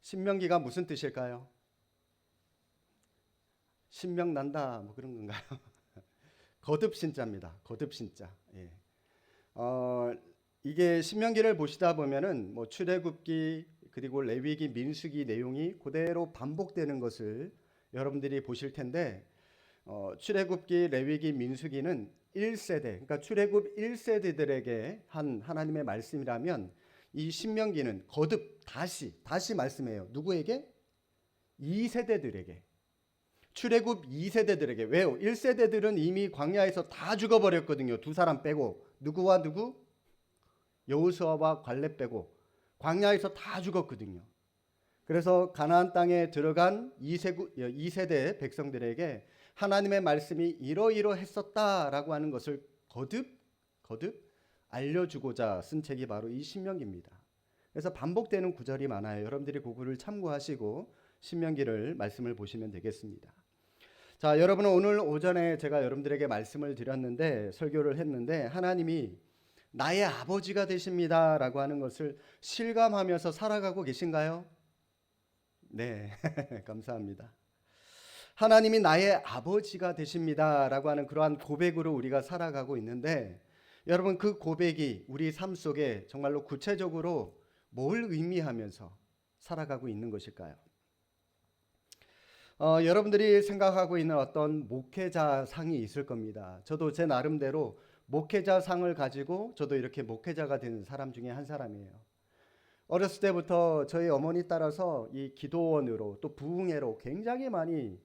신명기가 무슨 뜻일까요? 신명 난다 뭐 그런 건가요? 거듭신자입니다. 거듭신자. 예. 어, 이게 신명기를 보시다 보면은 뭐 출애굽기 그리고 레위기 민수기 내용이 그대로 반복되는 것을 여러분들이 보실 텐데 출애굽기 레위기 민수기는 1세대 그러니까 출애굽 1세대들에게 한 하나님의 말씀이라면 이 신명기는 거듭 다시 말씀해요. 누구에게? 2세대들에게. 출애굽 2세대들에게. 왜요? 1세대들은 이미 광야에서 다 죽어버렸거든요. 두 사람 빼고. 누구와 누구? 여호수아와 갈렙 빼고 광야에서 다 죽었거든요. 그래서 가나안 땅에 들어간 2세대 백성들에게 하나님의 말씀이 이러이러했었다라고 하는 것을 거듭 알려주고자 쓴 책이 바로 이 신명기입니다. 그래서 반복되는 구절이 많아요. 여러분들이 그거를 참고하시고 신명기를 말씀을 보시면 되겠습니다. 자, 여러분은 오늘 오전에 제가 여러분들에게 말씀을 드렸는데 설교를 했는데 하나님이 나의 아버지가 되십니다라고 하는 것을 실감하면서 살아가고 계신가요? 네, 감사합니다. 하나님이 나의 아버지가 되십니다라고 하는 그러한 고백으로 우리가 살아가고 있는데 여러분 그 고백이 우리 삶 속에 정말로 구체적으로 뭘 의미하면서 살아가고 있는 것일까요? 여러분들이 생각하고 있는 어떤 목회자 상이 있을 겁니다. 저도 제 나름대로 목회자 상을 가지고 저도 이렇게 목회자가 된 사람 중에 한 사람이에요. 어렸을 때부터 저희 어머니 따라서 이 기도원으로 또 부흥회로 굉장히 많이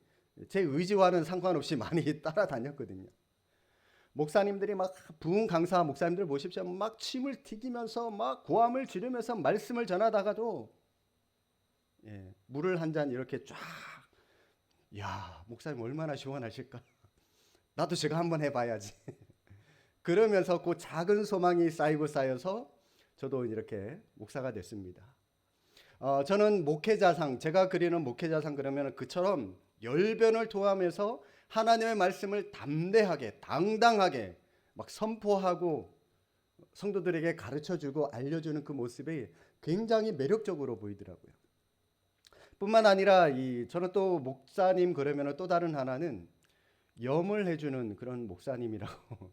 제 의지와는 상관없이 많이 따라다녔거든요. 목사님들이 막 부흥 강사 목사님들 보십시오. 막 침을 튀기면서 막 고함을 지르면서 말씀을 전하다가도 물을 한 잔 이렇게 쫙 야, 목사님 얼마나 시원하실까? 나도 제가 한번 해봐야지. 그러면서 그 작은 소망이 쌓이고 쌓여서 저도 이렇게 목사가 됐습니다. 저는 목회자상, 제가 그리는 목회자상 그러면 그처럼 열변을 토하면서 하나님의 말씀을 담대하게, 당당하게 막 선포하고 성도들에게 가르쳐주고 알려주는 그 모습이 굉장히 매력적으로 보이더라고요. 뿐만 아니라 저는 또 목사님 그러면 또 다른 하나는 염을 해주는 그런 목사님이라고.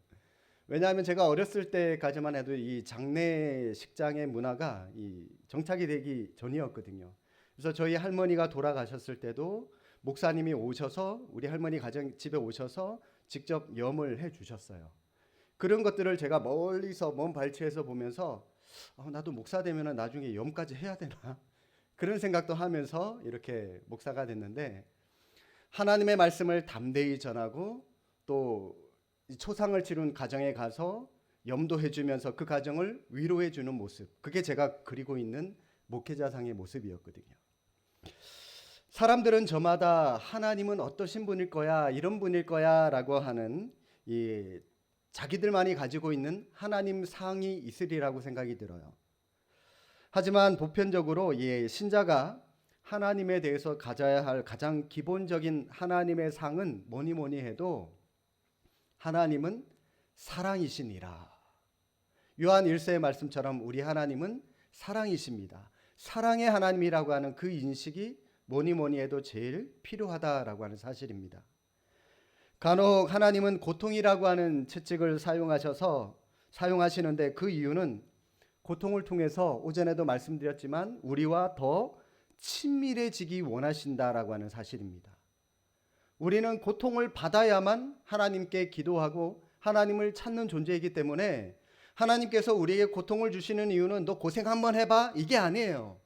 왜냐하면 제가 어렸을 때까지만 해도 이 장례식장의 문화가 정착이 되기 전이었거든요. 그래서 저희 할머니가 돌아가셨을 때도 목사님이 오셔서 우리 할머니 가정 집에 오셔서 직접 염을 해주셨어요. 그런 것들을 제가 멀리서 먼 발치에서 보면서 나도 목사 되면 나중에 염까지 해야 되나? 그런 생각도 하면서 이렇게 목사가 됐는데 하나님의 말씀을 담대히 전하고 또 초상을 치룬 가정에 가서 염도해 주면서 그 가정을 위로해 주는 모습. 그게 제가 그리고 있는 목회자상의 모습이었거든요. 사람들은 저마다 하나님은 어떠신 분일 거야, 이런 분일 거야 라고 하는 자기들만이 가지고 있는 하나님 상이 있으리라고 생각이 들어요. 하지만 보편적으로 신자가 하나님에 대해서 가져야 할 가장 기본적인 하나님의 상은 뭐니 해도 하나님은 사랑이시니라. 요한 1세의 말씀처럼 우리 하나님은 사랑이십니다. 사랑의 하나님이라고 하는 그 인식이 뭐니 해도 제일 필요하다라고 하는 사실입니다. 간혹 하나님은 고통이라고 하는 채찍을 사용하시는데 그 이유는 고통을 통해서 오전에도 말씀드렸지만 우리와 더 친밀해지기 원하신다라고 하는 사실입니다. 우리는 고통을 받아야만 하나님께 기도하고 하나님을 찾는 존재이기 때문에 하나님께서 우리에게 고통을 주시는 이유는 너 고생 한번 해봐 이게 아니에요.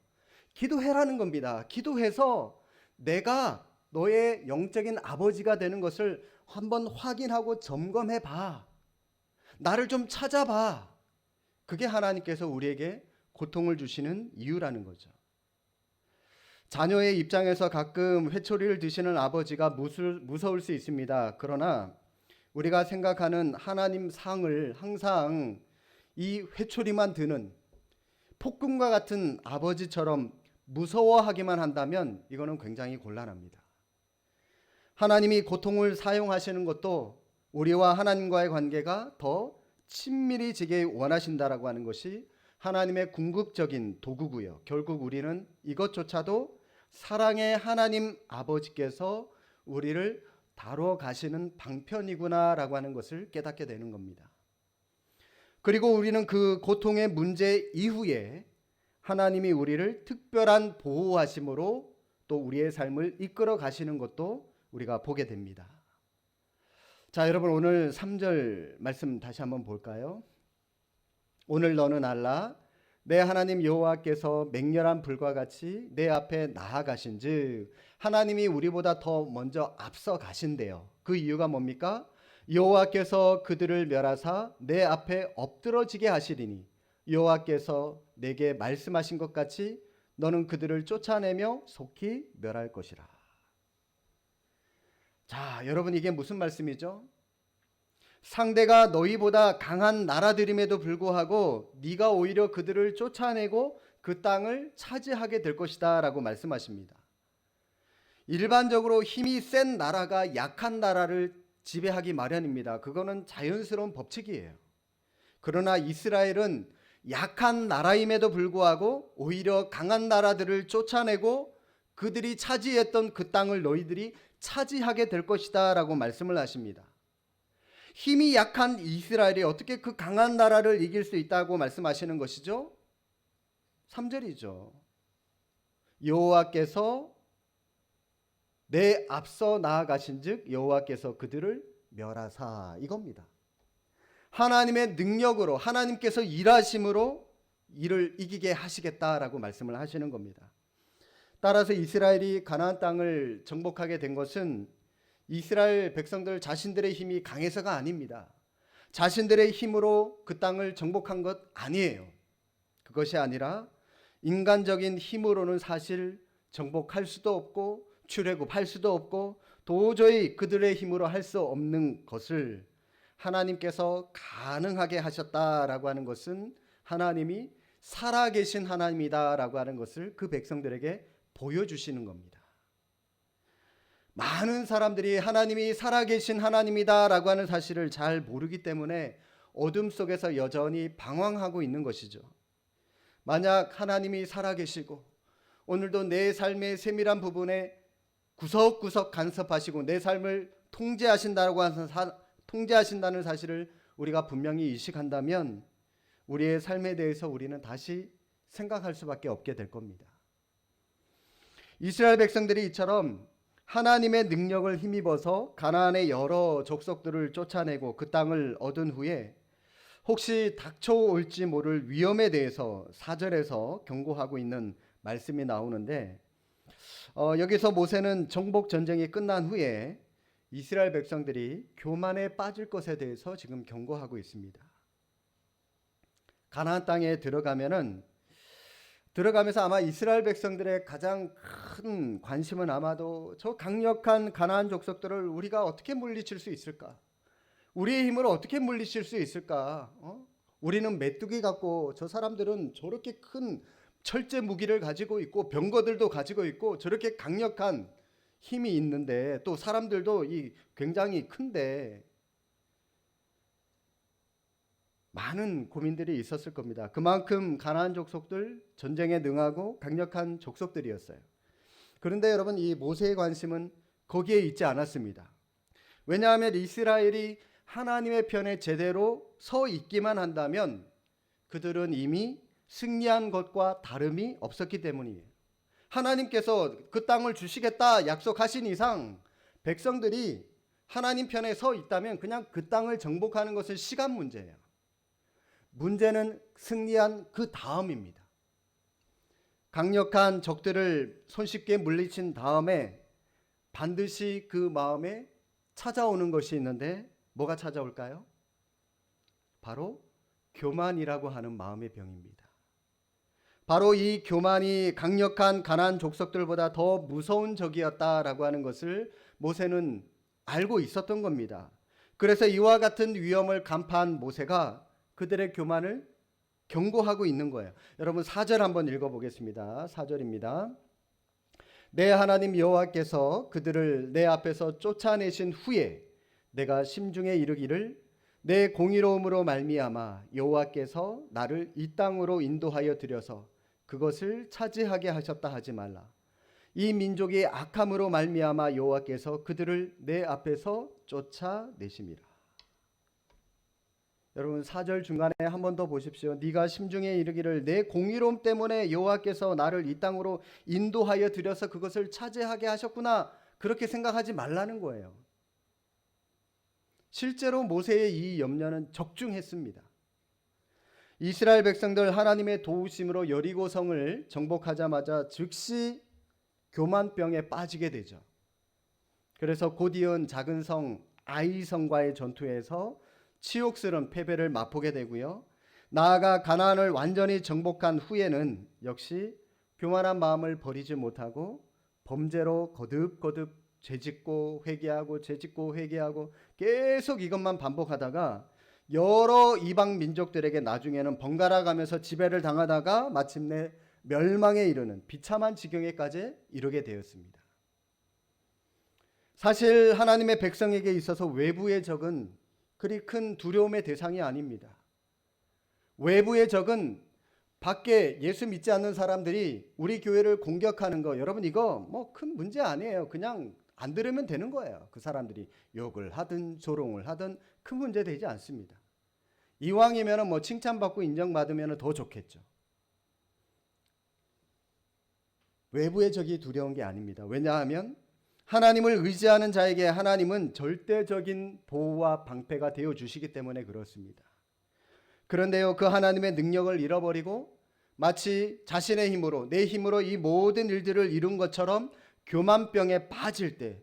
기도해라는 겁니다. 기도해서 내가 너의 영적인 아버지가 되는 것을 한번 확인하고 점검해봐. 나를 좀 찾아봐. 그게 하나님께서 우리에게 고통을 주시는 이유라는 거죠. 자녀의 입장에서 가끔 회초리를 드시는 아버지가 무서울 수 있습니다. 그러나 우리가 생각하는 하나님 상을 항상 이 회초리만 드는 폭군과 같은 아버지처럼 무서워하기만 한다면 이거는 굉장히 곤란합니다. 하나님이 고통을 사용하시는 것도 우리와 하나님과의 관계가 더 친밀해지게 원하신다라고 하는 것이 하나님의 궁극적인 도구고요. 결국 우리는 이것조차도 사랑의 하나님 아버지께서 우리를 다뤄 가시는 방편이구나라고 하는 것을 깨닫게 되는 겁니다. 그리고 우리는 그 고통의 문제 이후에 하나님이 우리를 특별한 보호하심으로 또 우리의 삶을 이끌어 가시는 것도 우리가 보게 됩니다. 자, 여러분 오늘 3절 말씀 다시 한번 볼까요? 오늘 너는 알라 내 하나님 여호와께서 맹렬한 불과 같이 내 앞에 나아가신즉 하나님이 우리보다 더 먼저 앞서 가신대요. 그 이유가 뭡니까? 여호와께서 그들을 멸하사 내 앞에 엎드러지게 하시리니 여호와께서 내게 말씀하신 것 같이 너는 그들을 쫓아내며 속히 멸할 것이라. 자, 여러분 이게 무슨 말씀이죠? 상대가 너희보다 강한 나라들임에도 불구하고 네가 오히려 그들을 쫓아내고 그 땅을 차지하게 될 것이다 라고 말씀하십니다. 일반적으로 힘이 센 나라가 약한 나라를 지배하기 마련입니다. 그거는 자연스러운 법칙이에요. 그러나 이스라엘은 약한 나라임에도 불구하고 오히려 강한 나라들을 쫓아내고 그들이 차지했던 그 땅을 너희들이 차지하게 될 것이다 라고 말씀을 하십니다. 힘이 약한 이스라엘이 어떻게 그 강한 나라를 이길 수 있다고 말씀하시는 것이죠? 3절이죠. 여호와께서 내 앞서 나아가신즉 여호와께서 그들을 멸하사, 이겁니다. 하나님의 능력으로 하나님께서 일하심으로 이를 이기게 하시겠다라고 말씀을 하시는 겁니다. 따라서 이스라엘이 가나안 땅을 정복하게 된 것은 이스라엘 백성들 자신들의 힘이 강해서가 아닙니다. 자신들의 힘으로 그 땅을 정복한 것 아니에요. 그것이 아니라 인간적인 힘으로는 사실 정복할 수도 없고 출애굽할 수도 없고 도저히 그들의 힘으로 할 수 없는 것을 하나님께서 가능하게 하셨다라고 하는 것은 하나님이 살아계신 하나님이다라고 하는 것을 그 백성들에게 보여주시는 겁니다. 많은 사람들이 하나님이 살아계신 하나님이다라고 하는 사실을 잘 모르기 때문에 어둠 속에서 여전히 방황하고 있는 것이죠. 만약 하나님이 살아계시고 오늘도 내 삶의 세밀한 부분에 구석구석 간섭하시고 내 삶을 통제하신다는 사실을 우리가 분명히 인식한다면 우리의 삶에 대해서 우리는 다시 생각할 수밖에 없게 될 겁니다. 이스라엘 백성들이 이처럼 하나님의 능력을 힘입어서 가나안의 여러 족속들을 쫓아내고 그 땅을 얻은 후에 혹시 닥쳐올지 모를 위험에 대해서 4절에서 경고하고 있는 말씀이 나오는데 여기서 모세는 정복 전쟁이 끝난 후에 이스라엘 백성들이 교만에 빠질 것에 대해서 지금 경고하고 있습니다. 가나안 땅에 들어가면서 아마 이스라엘 백성들의 가장 큰 관심은 아마도 저 강력한 가나안 족속들을 우리가 어떻게 물리칠 수 있을까? 우리의 힘으로 어떻게 물리칠 수 있을까? 우리는 메뚜기 같고 저 사람들은 저렇게 큰 철제 무기를 가지고 있고 병거들도 가지고 있고 저렇게 강력한 힘이 있는데 또 사람들도 굉장히 큰데 많은 고민들이 있었을 겁니다. 그만큼 가나안 족속들 전쟁에 능하고 강력한 족속들이었어요. 그런데 여러분 이 모세의 관심은 거기에 있지 않았습니다. 왜냐하면 이스라엘이 하나님의 편에 제대로 서 있기만 한다면 그들은 이미 승리한 것과 다름이 없었기 때문이에요. 하나님께서 그 땅을 주시겠다 약속하신 이상 백성들이 하나님 편에 서 있다면 그냥 그 땅을 정복하는 것은 시간 문제예요. 문제는 승리한 그 다음입니다. 강력한 적들을 손쉽게 물리친 다음에 반드시 그 마음에 찾아오는 것이 있는데 뭐가 찾아올까요? 바로 교만이라고 하는 마음의 병입니다. 바로 이 교만이 강력한 가나안 족속들보다 더 무서운 적이었다라고 하는 것을 모세는 알고 있었던 겁니다. 그래서 이와 같은 위험을 간파한 모세가 그들의 교만을 경고하고 있는 거예요. 여러분 4절 한번 읽어보겠습니다. 4절입니다. 내 하나님 여호와께서 그들을 내 앞에서 쫓아내신 후에 내가 심중에 이르기를 내 공의로움으로 말미암아 여호와께서 나를 이 땅으로 인도하여 들여서 그것을 차지하게 하셨다 하지 말라. 이 민족이 악함으로 말미암아 여호와께서 그들을 내 앞에서 쫓아내심이라. 여러분 4절 중간에 한 번 더 보십시오. 네가 심중에 이르기를 내 공의로움 때문에 여호와께서 나를 이 땅으로 인도하여 들여서 그것을 차지하게 하셨구나. 그렇게 생각하지 말라는 거예요. 실제로 모세의 이 염려는 적중했습니다. 이스라엘 백성들 하나님의 도우심으로 여리고성을 정복하자마자 즉시 교만병에 빠지게 되죠. 그래서 곧 이은 작은 성 아이성과의 전투에서 치욕스러운 패배를 맛보게 되고요. 나아가 가나안을 완전히 정복한 후에는 역시 교만한 마음을 버리지 못하고 범죄로 거듭거듭 죄짓고 회개하고 죄짓고 회개하고 계속 이것만 반복하다가 여러 이방 민족들에게 나중에는 번갈아 가면서 지배를 당하다가 마침내 멸망에 이르는 비참한 지경에까지 이르게 되었습니다. 사실 하나님의 백성에게 있어서 외부의 적은 그리 큰 두려움의 대상이 아닙니다. 외부의 적은 밖에 예수 믿지 않는 사람들이 우리 교회를 공격하는 거, 여러분 이거 뭐 큰 문제 아니에요. 그냥 안 들으면 되는 거예요. 그 사람들이 욕을 하든 조롱을 하든 큰 문제 되지 않습니다. 이왕이면 뭐 칭찬받고 인정받으면 더 좋겠죠. 외부의 적이 두려운 게 아닙니다. 왜냐하면 하나님을 의지하는 자에게 하나님은 절대적인 보호와 방패가 되어 주시기 때문에 그렇습니다. 그런데요, 그 하나님의 능력을 잃어버리고 마치 자신의 힘으로, 내 힘으로 이 모든 일들을 이룬 것처럼 교만병에 빠질 때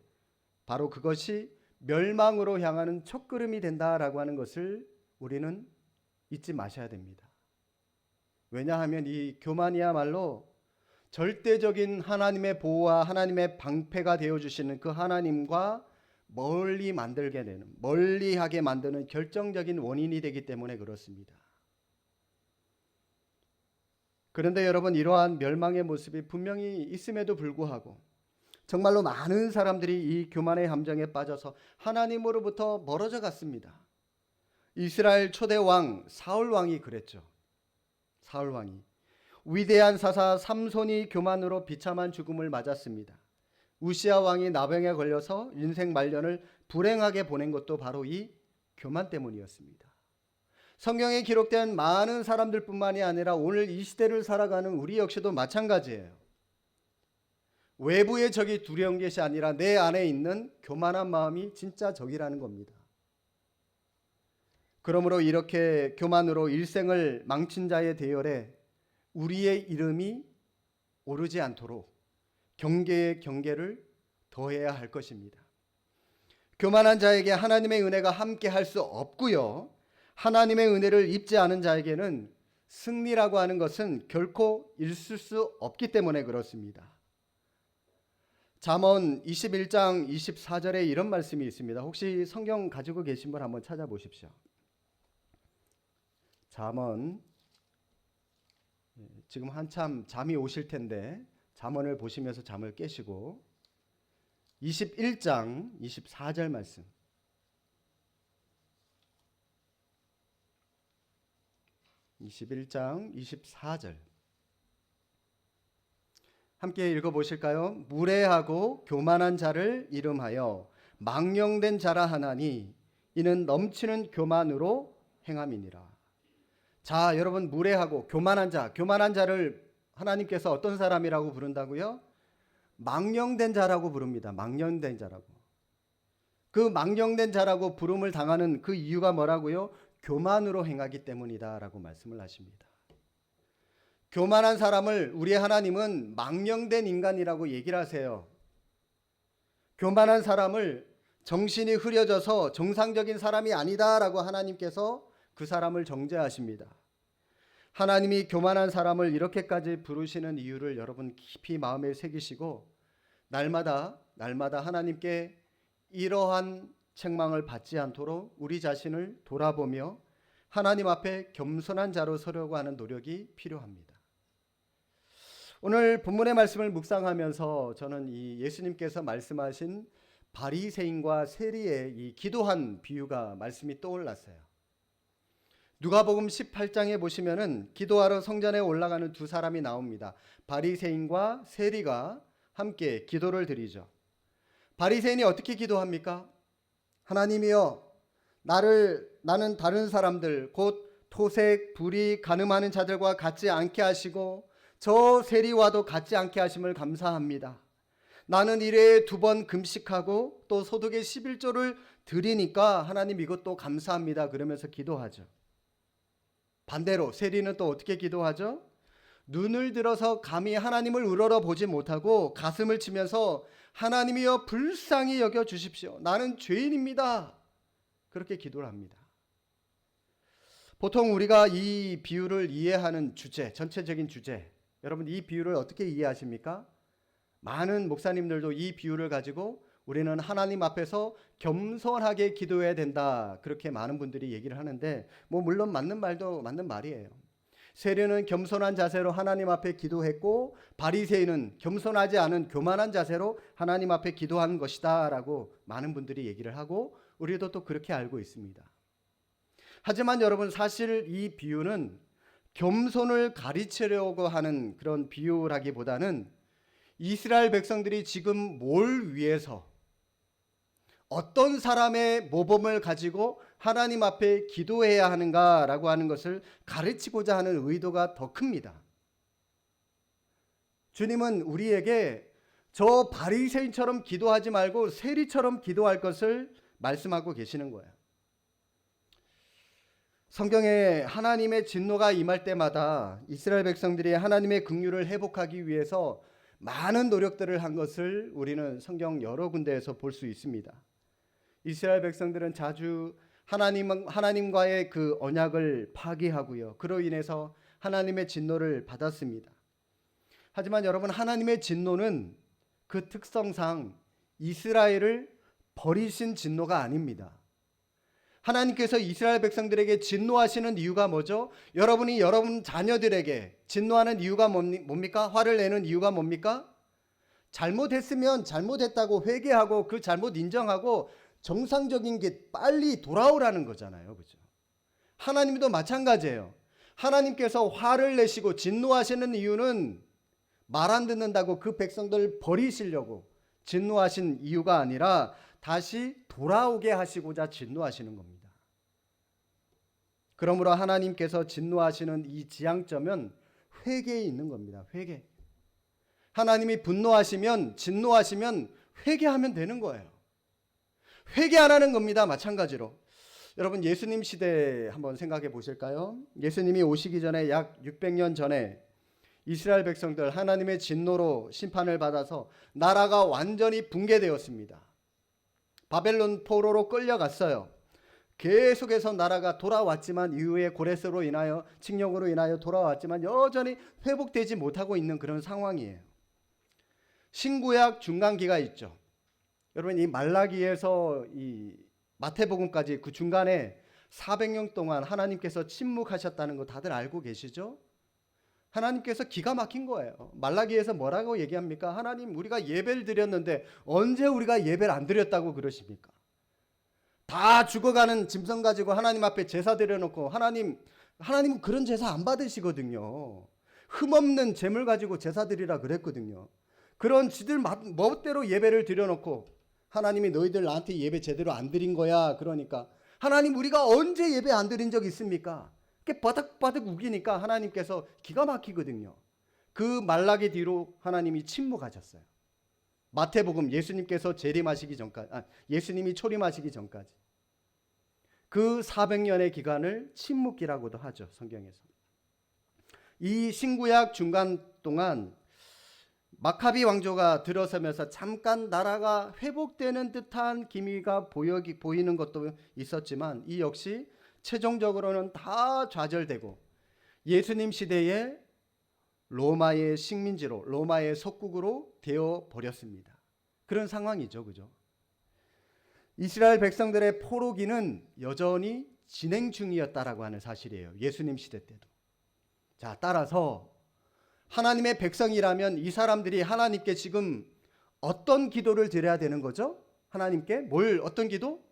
바로 그것이 멸망으로 향하는 첫걸음이 된다라고 하는 것을 우리는 잊지 마셔야 됩니다. 왜냐하면 이 교만이야말로 절대적인 하나님의 보호와 하나님의 방패가 되어주시는 그 하나님과 멀리하게 만드는 결정적인 원인이 되기 때문에 그렇습니다. 그런데 여러분, 이러한 멸망의 모습이 분명히 있음에도 불구하고 정말로 많은 사람들이 이 교만의 함정에 빠져서 하나님으로부터 멀어져 갔습니다. 이스라엘 초대 왕 사울 왕이 그랬죠. 사울 왕이 위대한 사사 삼손이 교만으로 비참한 죽음을 맞았습니다. 우시아 왕이 나병에 걸려서 인생 말년을 불행하게 보낸 것도 바로 이 교만 때문이었습니다. 성경에 기록된 많은 사람들뿐만이 아니라 오늘 이 시대를 살아가는 우리 역시도 마찬가지예요. 외부의 적이 두려운 것이 아니라 내 안에 있는 교만한 마음이 진짜 적이라는 겁니다. 그러므로 이렇게 교만으로 일생을 망친 자의 대열에 우리의 이름이 오르지 않도록 경계의 경계를 더해야 할 것입니다. 교만한 자에게 하나님의 은혜가 함께 할 수 없고요. 하나님의 은혜를 입지 않은 자에게는 승리라고 하는 것은 결코 있을 수 없기 때문에 그렇습니다. 잠언 21장 24절에 이런 말씀이 있습니다. 혹시 성경 가지고 계신 분 한번 찾아보십시오. 잠언, 지금 한참 잠이 오실 텐데 잠언을 보시면서 잠을 깨시고 21장 24절 말씀, 함께 읽어보실까요? 무례하고 교만한 자를 이름하여 망령된 자라 하나니 이는 넘치는 교만으로 행함이니라. 자, 여러분, 무례하고 교만한 자를 하나님께서 어떤 사람이라고 부른다고요? 망령된 자라고 부릅니다. 망령된 자라고. 그 망령된 자라고 부름을 당하는 그 이유가 뭐라고요? 교만으로 행하기 때문이다라고 말씀을 하십니다. 교만한 사람을 우리 하나님은 망령된 인간이라고 얘기를 하세요. 교만한 사람을 정신이 흐려져서 정상적인 사람이 아니다라고 하나님께서 그 사람을 정죄하십니다. 하나님이 교만한 사람을 이렇게까지 부르시는 이유를 여러분 깊이 마음에 새기시고 날마다 하나님께 이러한 책망을 받지 않도록 우리 자신을 돌아보며 하나님 앞에 겸손한 자로 서려고 하는 노력이 필요합니다. 오늘 본문의 말씀을 묵상하면서 저는 이 예수님께서 말씀하신 바리새인과 세리의 이 기도한 비유가 말씀이 떠올랐어요. 누가복음 18장에 보시면은 기도하러 성전에 올라가는 두 사람이 나옵니다. 바리새인과 세리가 함께 기도를 드리죠. 바리새인이 어떻게 기도합니까? 하나님이여, 나는 다른 사람들 곧 토색, 불의, 간음하는 자들과 같지 않게 하시고 저 세리와도 같지 않게 하심을 감사합니다. 나는 일회에 2번 금식하고 또 소득의 11조를 드리니까 하나님 이것도 감사합니다. 그러면서 기도하죠. 반대로 세리는 또 어떻게 기도하죠? 눈을 들어서 감히 하나님을 우러러 보지 못하고 가슴을 치면서 하나님이여 불쌍히 여겨 주십시오. 나는 죄인입니다. 그렇게 기도를 합니다. 보통 우리가 이 비유를 이해하는 주제, 전체적인 주제, 여러분 이 비유를 어떻게 이해하십니까? 많은 목사님들도 이 비유를 가지고 우리는 하나님 앞에서 겸손하게 기도해야 된다, 그렇게 많은 분들이 얘기를 하는데 물론 맞는 말도 맞는 말이에요. 세리는 겸손한 자세로 하나님 앞에 기도했고 바리새인은 겸손하지 않은 교만한 자세로 하나님 앞에 기도한 것이다 라고 많은 분들이 얘기를 하고 우리도 또 그렇게 알고 있습니다. 하지만 여러분, 사실 이 비유는 겸손을 가르치려고 하는 그런 비유라기보다는 이스라엘 백성들이 지금 뭘 위해서, 어떤 사람의 모범을 가지고 하나님 앞에 기도해야 하는가라고 하는 것을 가르치고자 하는 의도가 더 큽니다. 주님은 우리에게 저 바리새인처럼 기도하지 말고 세리처럼 기도할 것을 말씀하고 계시는 거예요. 성경에 하나님의 진노가 임할 때마다 이스라엘 백성들이 하나님의 긍휼을 회복하기 위해서 많은 노력들을 한 것을 우리는 성경 여러 군데에서 볼 수 있습니다. 이스라엘 백성들은 자주 하나님과의 그 언약을 파기하고요, 그로 인해서 하나님의 진노를 받았습니다. 하지만 여러분, 하나님의 진노는 그 특성상 이스라엘을 버리신 진노가 아닙니다. 하나님께서 이스라엘 백성들에게 진노하시는 이유가 뭐죠? 여러분이 여러분 자녀들에게 진노하는 이유가 뭡니까? 화를 내는 이유가 뭡니까? 잘못했으면 잘못했다고 회개하고 그 잘못 인정하고 정상적인 게 빨리 돌아오라는 거잖아요. 그죠? 하나님도 마찬가지예요. 하나님께서 화를 내시고 진노하시는 이유는 말 안 듣는다고 그 백성들을 버리시려고 진노하신 이유가 아니라 다시 돌아오게 하시고자 진노하시는 겁니다. 그러므로 하나님께서 진노하시는 이 지향점은 회개에 있는 겁니다. 회개. 하나님이 분노하시면, 진노하시면 회개하면 되는 거예요. 회개 안 하는 겁니다. 마찬가지로. 여러분, 예수님 시대 한번 생각해 보실까요? 예수님이 오시기 전에 약 600년 전에 이스라엘 백성들 하나님의 진노로 심판을 받아서 나라가 완전히 붕괴되었습니다. 바벨론 포로로 끌려갔어요. 계속해서 나라가 돌아왔지만 이후에 고레스로 인하여, 칙령으로 인하여 돌아왔지만 여전히 회복되지 못하고 있는 그런 상황이에요. 신구약 중간기가 있죠. 여러분, 이 말라기에서 이 마태복음까지 그 중간에 400년 동안 하나님께서 침묵하셨다는 거 다들 알고 계시죠? 하나님께서 기가 막힌 거예요. 말라기에서 뭐라고 얘기합니까? 하나님, 우리가 예배를 드렸는데 언제 우리가 예배를 안 드렸다고 그러십니까? 다 죽어가는 짐승 가지고 하나님 앞에 제사 드려놓고 하나님은 그런 제사 안 받으시거든요. 흠없는 재물 가지고 제사 드리라 그랬거든요. 그런 지들 멋대로 예배를 드려놓고 하나님이 너희들 나한테 예배 제대로 안 드린 거야. 그러니까 하나님, 우리가 언제 예배 안 드린 적 있습니까? 이렇게 바닥바닥 우기니까 하나님께서 기가 막히거든요. 그 말라기 뒤로 하나님이 침묵하셨어요. 마태복음, 예수님께서 재림하시기 전까지, 예수님이 초림하시기 전까지 그 400년의 기간을 침묵기라고도 하죠, 성경에서. 이 신구약 중간 동안 마카비 왕조가 들어서면서 잠깐 나라가 회복되는 듯한 기미가 보이는 것도 있었지만 이 역시 최종적으로는 다 좌절되고 예수님 시대에 로마의 식민지로, 로마의 속국으로 되어 버렸습니다. 그런 상황이죠, 그죠? 이스라엘 백성들의 포로기는 여전히 진행 중이었다라고 하는 사실이에요. 예수님 시대 때도. 자, 따라서 하나님의 백성이라면 이 사람들이 하나님께 지금 어떤 기도를 드려야 되는 거죠? 하나님께 어떤 기도?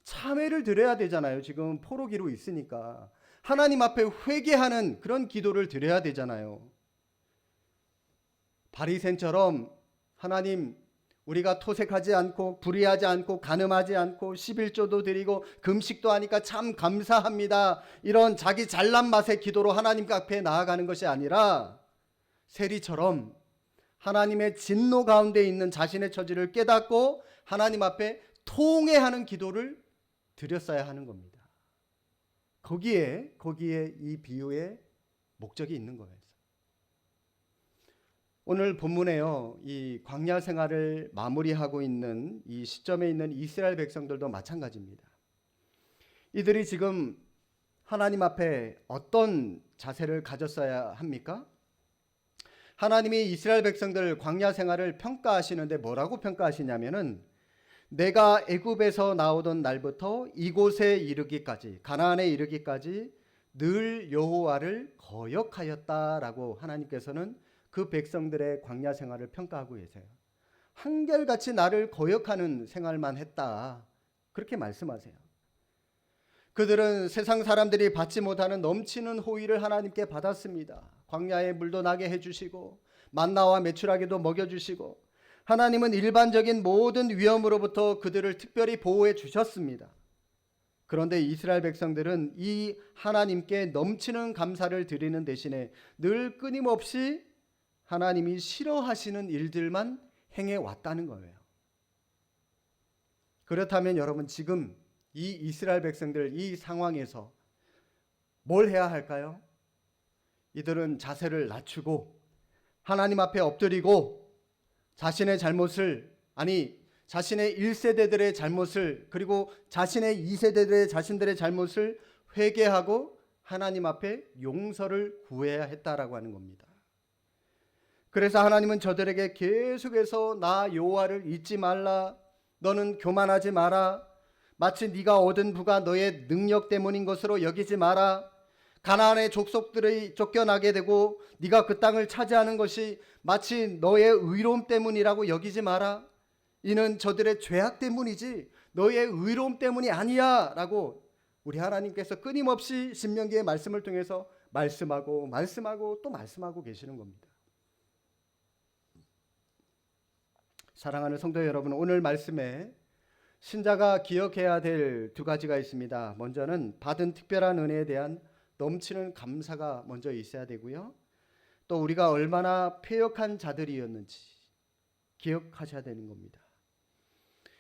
참회를 드려야 되잖아요. 지금 포로기로 있으니까. 하나님 앞에 회개하는 그런 기도를 드려야 되잖아요. 바리새인처럼 하나님, 우리가 토색하지 않고 불의하지 않고 간음하지 않고 11조도 드리고 금식도 하니까 참 감사합니다, 이런 자기 잘난 맛의 기도로 하나님 앞에 나아가는 것이 아니라 세리처럼 하나님의 진노 가운데 있는 자신의 처지를 깨닫고 하나님 앞에 통회하는 기도를 드렸어야 하는 겁니다. 거기에 이 비유의 목적이 있는 거예요. 오늘 본문에요, 이 광야 생활을 마무리하고 있는 이 시점에 있는 이스라엘 백성들도 마찬가지입니다. 이들이 지금 하나님 앞에 어떤 자세를 가졌어야 합니까? 하나님이 이스라엘 백성들 광야 생활을 평가하시는데 뭐라고 평가하시냐면은, 내가 애굽에서 나오던 날부터 이곳에 이르기까지, 가나안에 이르기까지 늘 여호와를 거역하였다라고 하나님께서는 그 백성들의 광야 생활을 평가하고 계세요. 한결같이 나를 거역하는 생활만 했다, 그렇게 말씀하세요. 그들은 세상 사람들이 받지 못하는 넘치는 호의를 하나님께 받았습니다. 광야에 물도 나게 해주시고 만나와 메추라기도 먹여주시고 하나님은 일반적인 모든 위험으로부터 그들을 특별히 보호해 주셨습니다. 그런데 이스라엘 백성들은 이 하나님께 넘치는 감사를 드리는 대신에 늘 끊임없이 하나님이 싫어하시는 일들만 행해 왔다는 거예요. 그렇다면 여러분, 지금 이 이스라엘 백성들 이 상황에서 뭘 해야 할까요? 이들은 자세를 낮추고 하나님 앞에 엎드리고 자신의 잘못을, 자신의 1세대들의 잘못을, 그리고 자신의 2세대들의 자신들의 잘못을 회개하고 하나님 앞에 용서를 구해야 했다라고 하는 겁니다. 그래서 하나님은 저들에게 계속해서 나 여호와를 잊지 말라, 너는 교만하지 마라, 마치 네가 얻은 부가 너의 능력 때문인 것으로 여기지 마라, 가나안의 족속들이 쫓겨나게 되고 네가 그 땅을 차지하는 것이 마치 너의 의로움 때문이라고 여기지 마라, 이는 저들의 죄악 때문이지 너의 의로움 때문이 아니야 라고 우리 하나님께서 끊임없이 신명기의 말씀을 통해서 말씀하고 또 말씀하고 계시는 겁니다. 사랑하는 성도 여러분, 오늘 말씀에 신자가 기억해야 될 두 가지가 있습니다. 먼저는 받은 특별한 은혜에 대한 넘치는 감사가 먼저 있어야 되고요, 또 우리가 얼마나 패역한 자들이었는지 기억하셔야 되는 겁니다.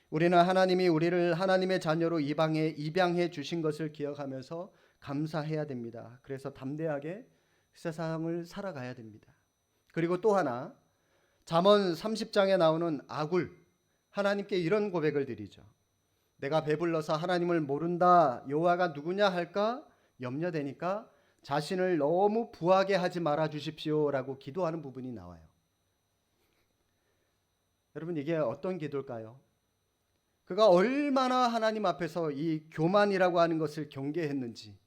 우리는 하나님이 우리를 하나님의 자녀로 입양해 주신 것을 기억하면서 감사해야 됩니다. 그래서 담대하게 세상을 살아가야 됩니다. 그리고 또 하나, 잠언 30장에 나오는 아굴, 하나님께 이런 고백을 드리죠. 내가 배불러서 하나님을 모른다, 여호와가 누구냐 할까 염려되니까 자신을 너무 부하게 하지 말아 주십시오 라고 기도하는 부분이 나와요. 여러분, 이게 어떤 기도일까요? 그가 얼마나 하나님 앞에서 이 교만이라고 하는 것을 경계했는지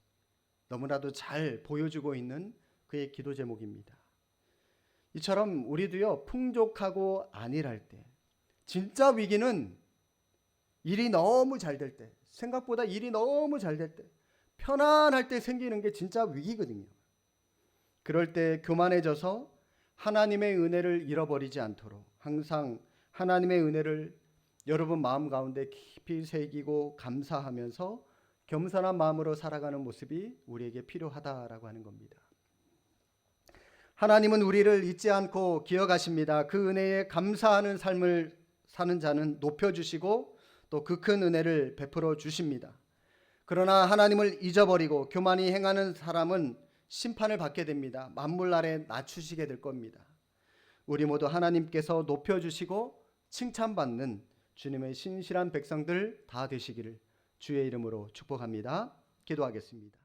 너무나도 잘 보여주고 있는 그의 기도 제목입니다. 이처럼 우리도요, 풍족하고 안일할 때, 진짜 위기는 일이 너무 잘 될 때, 생각보다 일이 너무 잘 될 때, 편안할 때 생기는 게 진짜 위기거든요. 그럴 때 교만해져서 하나님의 은혜를 잃어버리지 않도록 항상 하나님의 은혜를 여러분 마음 가운데 깊이 새기고 감사하면서 겸손한 마음으로 살아가는 모습이 우리에게 필요하다라고 하는 겁니다. 하나님은 우리를 잊지 않고 기억하십니다. 그 은혜에 감사하는 삶을 사는 자는 높여주시고 또 그 큰 은혜를 베풀어 주십니다. 그러나 하나님을 잊어버리고 교만히 행하는 사람은 심판을 받게 됩니다. 만물 아래 낮추시게 될 겁니다. 우리 모두 하나님께서 높여주시고 칭찬받는 주님의 신실한 백성들 다 되시기를 주의 이름으로 축복합니다. 기도하겠습니다.